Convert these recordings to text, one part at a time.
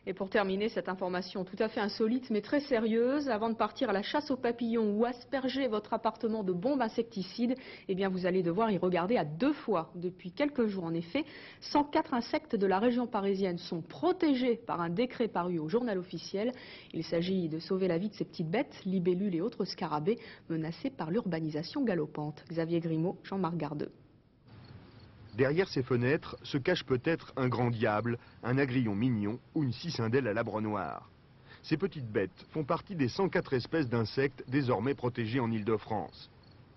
Et pour terminer, cette information tout à fait insolite mais très sérieuse, avant de partir à la chasse aux papillons ou asperger votre appartement de bombes insecticides, eh bien vous allez devoir y regarder à 2 fois. Depuis quelques jours en effet, 104 insectes de la région parisienne sont protégés par un décret paru au journal officiel. Il s'agit de sauver la vie de ces petites bêtes, libellules et autres scarabées menacés par l'urbanisation galopante. Xavier Grimaud, Jean-Marc Gardeux. Derrière ces fenêtres se cache peut-être un grand diable, un agrillon mignon ou une cicindelle à labre noir. Ces petites bêtes font partie des 104 espèces d'insectes désormais protégées en Île-de-France.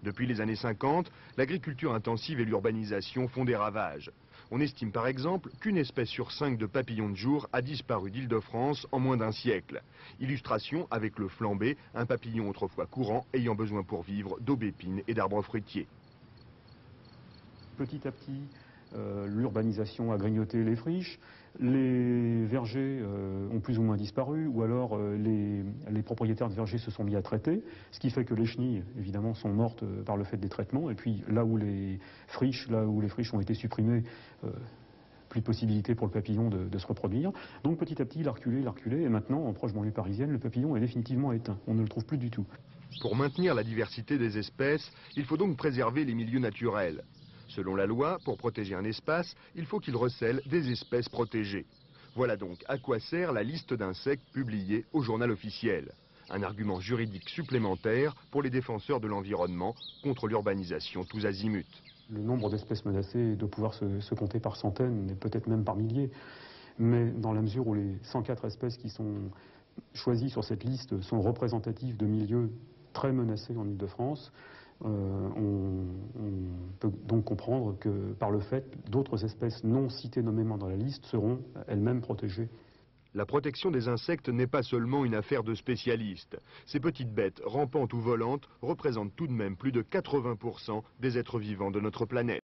Depuis les années 50, l'agriculture intensive et l'urbanisation font des ravages. On estime par exemple qu'une espèce sur 5 de papillons de jour a disparu d'Île-de-France en moins d'un siècle. Illustration avec le flambé, un papillon autrefois courant ayant besoin pour vivre d'aubépines et d'arbres fruitiers. Petit à petit, l'urbanisation a grignoté les friches, les vergers ont plus ou moins disparu, ou alors les propriétaires de vergers se sont mis à traiter, ce qui fait que les chenilles, évidemment, sont mortes par le fait des traitements, et puis là où les friches ont été supprimées, plus de possibilité pour le papillon de se reproduire. Donc petit à petit, il a reculé, et maintenant, en proche banlieue parisienne, le papillon est définitivement éteint. On ne le trouve plus du tout. Pour maintenir la diversité des espèces, il faut donc préserver les milieux naturels. Selon la loi, pour protéger un espace, il faut qu'il recèle des espèces protégées. Voilà donc à quoi sert la liste d'insectes publiée au journal officiel. Un argument juridique supplémentaire pour les défenseurs de l'environnement contre l'urbanisation tous azimuts. Le nombre d'espèces menacées doit pouvoir se compter par centaines, et peut-être même par milliers. Mais dans la mesure où les 104 espèces qui sont choisies sur cette liste sont représentatives de milieux très menacés en Île-de-France, on peut donc comprendre que par le fait, d'autres espèces non citées nommément dans la liste seront elles-mêmes protégées. La protection des insectes n'est pas seulement une affaire de spécialistes. Ces petites bêtes, rampantes ou volantes, représentent tout de même plus de 80% des êtres vivants de notre planète.